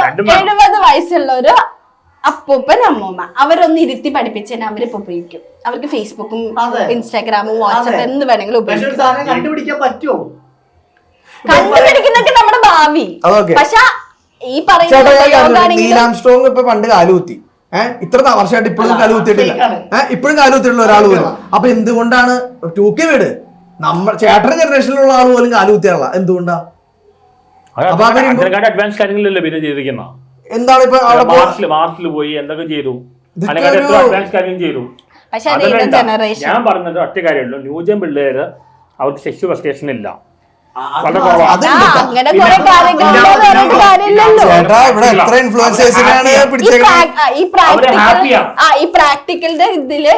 70 വയസ്സുള്ള ഒരു അപ്പൂപ്പൻ അമ്മൂമ്മ അവരൊന്ന് ഇരുത്തി പഠിപ്പിച്ചാൽ അവരിപ്പോ ഉപയോഗിക്കും. അവർക്ക് ഫേസ്ബുക്കും ഇൻസ്റ്റാഗ്രാമും വാട്സാപ്പ് എന്ത് വേണമെങ്കിലും ഉപയോഗിക്കും. കണ്ടുപിടിക്കുന്നൊക്കെ നമ്മുടെ ഭാവി. പക്ഷെ ഈ പറയുന്ന ഇപ്പൊ പണ്ട് കാലുകുത്തി ഇത്ര വർഷമായിട്ട് ഇപ്പോഴും കാലുകുത്തിയിട്ടില്ല. ഇപ്പോഴും കാലുകുത്തിയിട്ടുള്ള ഒരാൾ പോലും. അപ്പൊ എന്തുകൊണ്ടാണ് 2K വീട് നമ്മൾ ചേട്ടൻ ജനറേഷനിലുള്ള ആൾ പോലും കാലുകുത്തിയാള? എന്തുകൊണ്ടാ? അഡ്വാൻസ് കാര്യങ്ങളിലല്ലേ പിന്നെ ചെയ്തിരിക്കുന്ന? എന്താണ് ഇപ്പൊ മാർച്ചിൽ പോയി എന്തൊക്കെ ചെയ്തു, അഡ്വാൻസ് കാര്യം ചെയ്തു. ഞാൻ പറഞ്ഞത് ഒറ്റ കാര്യമുള്ളൂ, ന്യൂജൻ പിള്ളേര് അവർക്ക് സെക്സ് ഫ്രസ്ട്രേഷൻ ഇല്ല. ഈ പ്രാക്ടിക്കലിന്റെ ഇതില്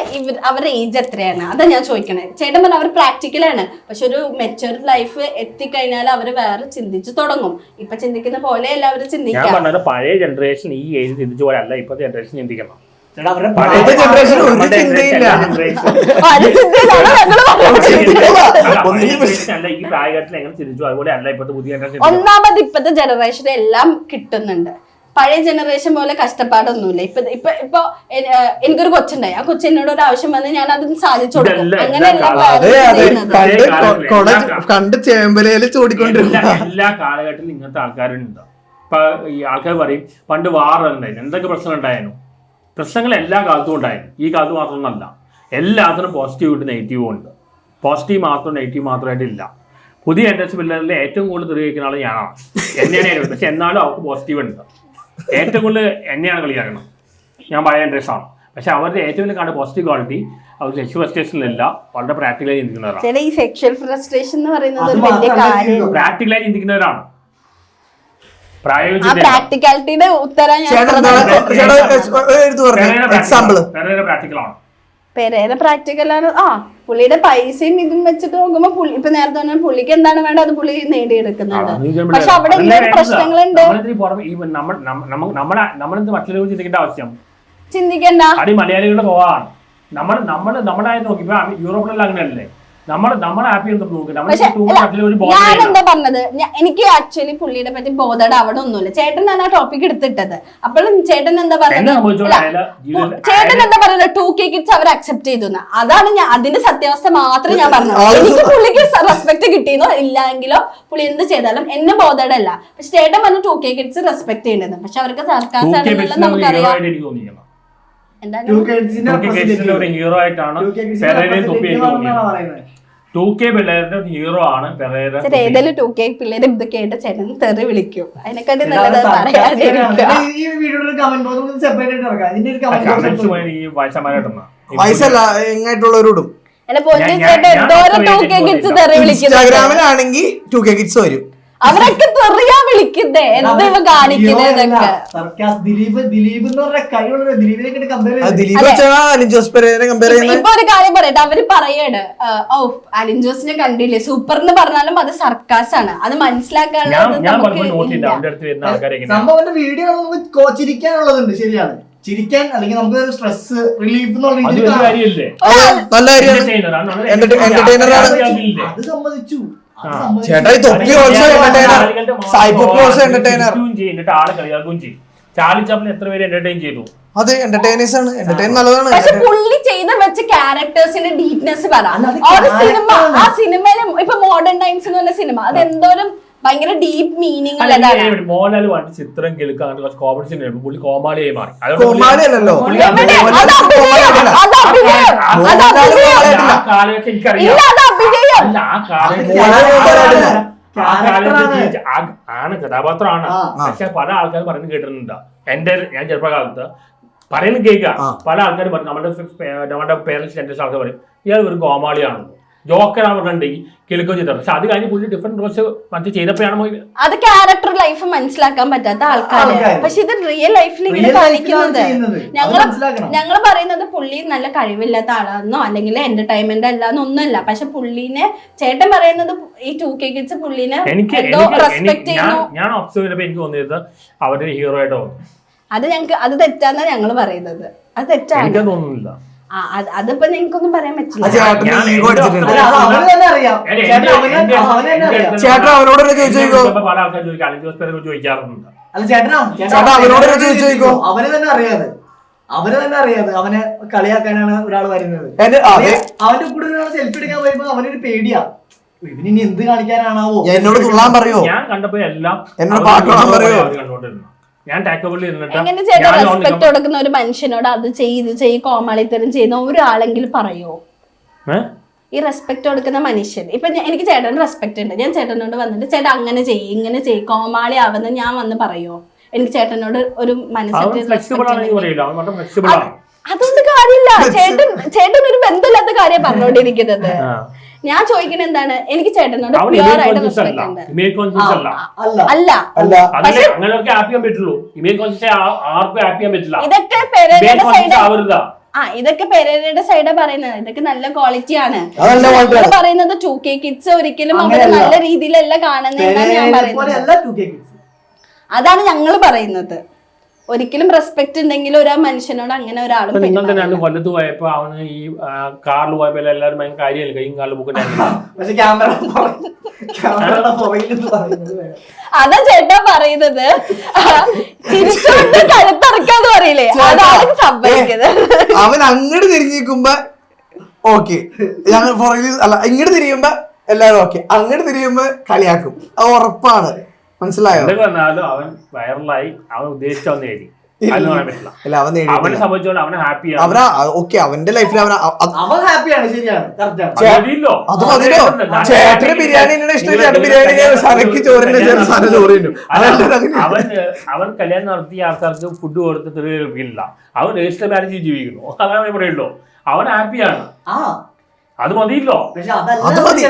അവരുടെ ഏജ് എത്രയാണ് അതാ ഞാൻ ചോദിക്കണേ. ചേട്ടൻ പറഞ്ഞ അവർ പ്രാക്ടിക്കലാണ്, പക്ഷെ ഒരു മെച്ചൂർ ലൈഫ് എത്തിക്കഴിഞ്ഞാൽ അവര് വേറെ ചിന്തിച്ചു തുടങ്ങും. ഇപ്പൊ ചിന്തിക്കുന്ന പോലെ എല്ലാവരും ചിന്തിക്കാം. പഴയ ജനറേഷൻ ഈ ഏജ് ചിന്തിച്ച പോലെ അല്ല ഇപ്പോഴത്തെ ജനറേഷൻ ചിന്തിക്കണം. ഈ പ്രാക്ടിക്കൽ എങ്ങനെ ചിന്തിച്ചു അതുപോലെ അല്ല ഇപ്പോഴത്തെ പുതിയ ജനറേഷൻ. ഒന്നാമത് ഇപ്പത്തെ ജനറേഷൻ എല്ലാം കിട്ടുന്നുണ്ട്. പഴയ ജനറേഷൻ പോലെ കഷ്ടപ്പാടൊന്നുമില്ല. ഇപ്പൊ എനിക്കൊരു കൊച്ചുണ്ടായി, ആ കൊച്ചു എന്നോട് ഒരു ആവശ്യം വന്ന് ഞാൻ അത് സാധിച്ചു കൊടുക്കും. എല്ലാ കാലഘട്ടത്തിലും ഇങ്ങനത്തെ ആൾക്കാരുണ്ട്. ഇപ്പൊ ഈ ആൾക്കാർ പറയും പണ്ട് വാറുണ്ടായിരുന്നു, എന്തൊക്കെ പ്രശ്നം ഉണ്ടായിരുന്നു. പ്രശ്നങ്ങൾ എല്ലാ കാലത്തും ഉണ്ടായിരുന്നു, ഈ കാലത്ത് മാത്രമൊന്നല്ല. എല്ലാത്തിനും പോസിറ്റീവ് ഉണ്ട്, നെഗറ്റീവും ഉണ്ട്. പോസിറ്റീവ് മാത്രം നെഗറ്റീവ് മാത്രമായിട്ടില്ല. പുതിയ ജനറേഷൻ പിള്ളേരിൽ ഏറ്റവും കൂടുതൽ തെറിയിക്കുന്ന ആൾ ഞാനാണ്, എന്നെയാണ്. പക്ഷെ എന്നാലും അവർക്ക് പോസിറ്റീവ് ഉണ്ട്. ഏറ്റവും കൂടുതൽ എന്നെയാണ് കളിയാക്കണം, ഞാൻ പഴയ ജനറേഷനാണ്. പക്ഷെ അവരുടെ ഏറ്റവും വലിയ കാണുന്ന പോസിറ്റീവ് ക്വാളിറ്റി അവർ സെക്സ് ഫ്രസ്ട്രേഷനിലല്ല, വളരെ പ്രാക്ടിക്കലായി ചിന്തിക്കുന്നവരാണ്. പ്രാക്ടിക്കലായി ചിന്തിക്കുന്നവരാണ്. പ്രാക്ടിക്കാലിറ്റിയുടെ ഉത്തരം പെരേര പ്രാക്ടിക്കലാണ്. പുള്ളിയുടെ പൈസയും ഇതും വെച്ചിട്ട് നോക്കുമ്പോ ഇപ്പൊ നേരത്തെ പറഞ്ഞ പുള്ളിക്ക് എന്താണ് വേണ്ടത് അത് പുള്ളി നേടിയെടുക്കുന്നുണ്ട്. പക്ഷെ അവിടെ ഇങ്ങനെ പ്രശ്നങ്ങളുണ്ട്. നമ്മളെന്ത് മറ്റുള്ളവർ ചിന്തിക്കേണ്ട ആവശ്യം ചിന്തിക്കണ്ട. അടി മലയാളികളുടെ പോവാണ്. നമ്മുടെ നോക്കി ഇപ്പൊ യൂറോപ്പിലെല്ലാം അങ്ങനെയല്ലേ. ഞാനെന്താ പറഞ്ഞത്, എനിക്ക് ആക്ച്വലി പുള്ളിയുടെ പറ്റി ബോധയുടെ അവിടെ ഒന്നുമില്ല. ചേട്ടനാണ് ആ ടോപ്പിക് എടുത്തിട്ടത്. അപ്പോഴും ചേട്ടൻ എന്താ പറയുന്നത്, ചേട്ടൻ എന്താ പറയുന്നത് 2K കിഡ്സ് അവർ അക്സെപ്റ്റ് ചെയ്തു. അതാണ് ഞാൻ അതിന്റെ സത്യാവസ്ഥ മാത്രമേ ഞാൻ പറഞ്ഞത്. എനിക്ക് പുള്ളിക്ക് റെസ്പെക്ട് കിട്ടിയെന്നോ ഇല്ലെങ്കിലോ പുള്ളി എന്ത് ചെയ്താലും എന്നെ ബോധയുടെ അല്ല. പക്ഷെ ചേട്ടൻ പറഞ്ഞു 2K കിഡ്സ് റെസ്പെക്ട് ചെയ്യേണ്ടത്. പക്ഷെ അവർക്ക് സർക്കാർ നമുക്കറിയാം. ഹീറോ ആയിട്ടാണ് 2K പിള്ളേരുടെ ഹീറോ ആണ് പെരേര. ഏതായാലും 2K പിള്ളേര് ഇത് കേട്ട ചേട്ടൻ തെറി വിളിക്കും. അതിനെക്കാട്ടി നല്ലത് വയസ്സല്ല എങ്ങായിട്ടുള്ളവരോടും. ഇൻസ്റ്റാഗ്രാമിലാണെങ്കിൽ 2K കിഡ്സ് വരും. അവരൊക്കെ തെറിയാ വിളിക്കുന്നേ, എന്താ ഇവ കാണിക്കുന്നതൊക്കെ. ഇപ്പൊ ഒരു കാര്യം പറയട്ടെ, അവര് പറയാണ് അലിൻ ജോസിനെ കണ്ടില്ലേ സൂപ്പർ എന്ന് പറഞ്ഞാലും അത് സർക്കാസാണ്. അത് മനസ്സിലാക്കാനുള്ളത് സംഭവത്തിന്റെ വീഡിയോ നമുക്ക് ചിരിക്കാനുള്ളതുണ്ട്. ശരിയാണ്, ചിരിക്കാൻ അല്ലെങ്കിൽ നമുക്ക് സ്ട്രെസ് റിലീഫ് അത് സമ്മതിച്ചു. ചേട്ടാ തൊപ്പി ഓൾസോ എന്റർടൈനർ, സായിപ്പൊപ്പി ഓൾസോ എന്റർടൈനർ. ആള് കളിയാക്കുകയും ചെയ്യും. ചാർലി ചാപ്ലിൻ എത്ര പേര് എന്റർടൈൻ ചെയ്തു. അത് എന്റർടൈനേഴ്സ് ആണ്, എന്റർടൈൻ നല്ലതാണ്. പക്ഷെ പുള്ളി ചെയ്ത വെച്ച ക്യാരക്ടേഴ്സിന്റെ ഡീപ്നെസ് പറയാം. ആ സിനിമയിലെ ഇപ്പൊ മോഡേൺ ടൈംസ് എന്ന് പറഞ്ഞ സിനിമ അത് എന്തോരം ഭയങ്കര ഡീപ് മീനിങ് മോഹൻലാൽ പണ്ട് ചിത്രം കേൾക്കാൻ കോമഡി പുള്ളി കോമാളിയായി മാറി. കോമാളിയല്ലോ, ആണ് കഥാപാത്രമാണ്. പക്ഷെ പല ആൾക്കാർ പറഞ്ഞു കേട്ടിട്ടുണ്ട്. ഞാൻ ചെറുപ്പകാലത്ത് പറയുന്നത് കേൾക്കാം. പല ആൾക്കാരും പറഞ്ഞു, നമ്മുടെ പേരൻസ് ജനറേഷൻ ആൾക്കാർ പറയും ഇയാൾ ഒരു കോമാളിയാണെന്ന്. ജോക്കറാണ് പറഞ്ഞിട്ടുണ്ടെങ്കിൽ കേൾക്കുകയും ചെയ്തത്. പക്ഷെ അത് കഴിഞ്ഞ് പുള്ളി ഡിഫറെന്റ് റോൾസ് മറ്റു ചെയ്തപ്പോഴാണ് അത് ക്യാരക്ടർ ലൈഫ് മനസ്സിലാക്കാൻ പറ്റാത്ത ആൾക്കാര്. പക്ഷെ ഇത് റിയൽ ലൈഫിൽ ഇങ്ങനെ കാണിക്കുന്നത്. ഞങ്ങൾ പറയുന്നത് പുള്ളി നല്ല കഴിവില്ലാത്ത ആളാണെന്നോ അല്ലെങ്കിൽ എന്റർടൈൻമെന്റ് അല്ലാന്നൊന്നുമല്ല. പക്ഷെ പുള്ളിനെ ചേട്ടൻ പറയുന്നത് ഈ 2K കിഡ്സ് പുള്ളിനെ റെസ്പെക്ട് ചെയ്യുന്നു. ഞാൻ ഒബ്സർവ് ചെയ്തപ്പോൾ എനിക്ക് തോന്നിയത് അവരുടെ ഹീറോ ആയിട്ട് തോന്നുന്നു. അത് ഞങ്ങൾക്ക് അത് തെറ്റാന്നാ ഞങ്ങൾ പറയുന്നത്. അത് തെറ്റാണ്, എനിക്ക് തോന്നുന്നില്ല. അതിപ്പോ നിങ്ങൾക്കൊന്നും പറയാൻ പറ്റില്ല. ചേട്ടാ അവനോട് പല ആൾക്കാർ ചോദിക്കാറുണ്ട്. അല്ല ചേട്ടനാ ചേട്ടാ അവനോട് ചോദിച്ചോ. അവന് തന്നെ അറിയാതെ അവനെ കളിയാക്കാനാണ് ഒരാൾ വരുന്നത്. അവന്റെ കൂടെ ഒരാൾ സെൽഫി എടുക്കാൻ വരുമ്പോ അവനൊരു പേടിയാ, ഇവനിനി എന്ത് കാണിക്കാനാണാവോ. എന്നോട് തുള്ളാൻ പറയോ? ഞാൻ കണ്ടപ്പോ എല്ലാം എന്നോട് പാട്ട് പാടാൻ പറയോ? കണ്ടോണ്ടിരുന്നു. ഞാൻ ടാക്കബിളിൽ എങ്ങനെ ചേട്ടൻ റെസ്പെക്ട് കൊടുക്കുന്ന ഒരു മനുഷ്യനോട് അത് ചെയ്ത് കോമാളിത്തരം ചെയ്യുന്ന ഒരാളെങ്കിലും പറയോ? ഈ റെസ്പെക്ട് കൊടുക്കുന്ന മനുഷ്യൻ ഇപ്പൊ എനിക്ക് ചേട്ടന് റെസ്പെക്ട് ഉണ്ട്, ഞാൻ ചേട്ടനോട് വന്നിട്ട് ചേട്ടൻ അങ്ങനെ ചെയ്യ് ഇങ്ങനെ ചെയ്യ് കോമാളി ആവുന്ന ഞാൻ വന്ന് പറയോ? എനിക്ക് ചേട്ടനോട് ഒരു അതൊന്നും കാര്യമില്ല. ചേട്ടൻ ഒരു ബന്ധമില്ലാത്ത കാര്യം പറഞ്ഞോണ്ടിരിക്കുന്നത്. ഞാൻ ചോദിക്കുന്നത് എന്താണ്, എനിക്ക് ചേട്ടനോട് പ്യുവർ ആയിട്ട് റെസ്പെക്ട് ഉണ്ട്. ഇതൊക്കെ പെരേരയുടെ സൈഡാ പറയുന്നത്. ഇതൊക്കെ നല്ല ക്വാളിറ്റിയാണ് പറയുന്നത്. 2K കിഡ്സ് ഒരിക്കലും അവര് നല്ല രീതിയിലല്ല കാണുന്നതെന്നാണ് ഞാൻ പറയുന്നത്. അതാണ് ഞങ്ങൾ പറയുന്നത്. ഒരിക്കലും റെസ്പെക്ട് ഉണ്ടെങ്കിൽ ഒരു മനുഷ്യനോട് അങ്ങനെ ഒരാളും കൊല്ലത്ത് പോയപ്പോ അവന് ഈ കാറിൽ പോയപ്പോ എല്ലാവരും ഭയങ്കര കാര്യമല്ല, കൈയും കാലിൽ അതാ ചേട്ടാ പറയുന്നത്. തിരിച്ചുകൊണ്ട് കഴുത്തറക്കാന്ന് പറയില്ലേ, അതാണ് സംഭവിക്കുന്നത്. അവൻ അങ്ങോട്ട് തിരിഞ്ഞിരിക്കുമ്പോ ഓക്കെ ഞങ്ങൾ പുറകിൽ അല്ല, ഇങ്ങോട്ട് തിരിയുമ്പോ എല്ലാവരും ഓക്കെ, അങ്ങോട്ട് തിരിയുമ്പോ കളിയാക്കും. അത് ഉറപ്പാണ്. മനസ്സിലായോ? അവൻ വൈറലായി, അവൻ ഉദ്ദേശിച്ചു അവന്റെ ലൈഫിൽ അവൻ ഹാപ്പിയാണ്. ശരിയാണ്, അത് മതിയോ? ചേട്ടന് ബിരിയാണി ഇഷ്ടം, ചേട്ടൻ ബിരിയാണി സനക്ക് ചോറിന്റെ ചോറിനും. അവൻ കല്യാണം നടത്തിയ ആൾക്കാർക്ക് ഫുഡ് കൊടുത്ത് തെളിയില്ല. അവൻ രജിസ്റ്റർ മാരേജ് ജീവിക്കുന്നു. അതാണ് പറയുള്ളൂ. അവൻ ഹാപ്പിയാണ്, അത് മതിയല്ലോ. അത് മതി.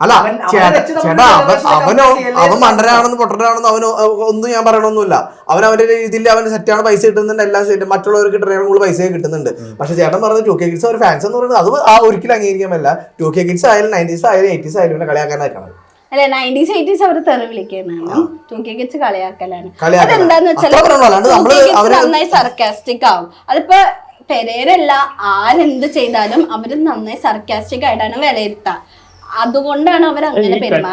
അല്ല ചേട്ടാ അവൻ മണ്ടനാണെന്ന് പൊട്ടനാണെന്ന് അവന് ഒന്നും ഞാൻ പറയണമൊന്നുമില്ല. അവന്റെ രീതിയിൽ അവന് സെറ്റാണ്, പൈസ കിട്ടുന്നുണ്ട്, എല്ലാം സെറ്റ്. മറ്റുള്ളവർക്ക് കിട്ടുന്നതിനും കൂടുതൽ പൈസ കിട്ടുന്നുണ്ട്. പക്ഷെ ചേട്ടൻ പറഞ്ഞത് 2K കിഡ്സ് ഒരു ഫാൻസ് എന്ന് പറയുന്നത് അത് ഒരിക്കലും അംഗീകരിക്കാൻ പറ്റില്ല. 2K കിഡ്സ് ആയാലും 90s ആയാലും 80s ആയാലും പിന്നെ കളിയാക്കാനായിട്ടാണ്. അല്ലെ 90s 80s അവർ തെറി വിളിക്കുന്നതാണ്. 2K kids കളിയാക്കലാണ്. അതെന്താന്ന് വെച്ചാൽ നന്നായി സർക്കാസ്റ്റിക് ആവും. അതിപ്പോ പെരേരല്ല ആരെന്ത് ചെയ്താലും അവര് നന്നായി സർക്കാസ്റ്റിക് ആയിട്ടാണ് വിലയിരുത്തുക. അതുകൊണ്ടാണ് അവർ അങ്ങനെ പെരുമാറുന്നത്.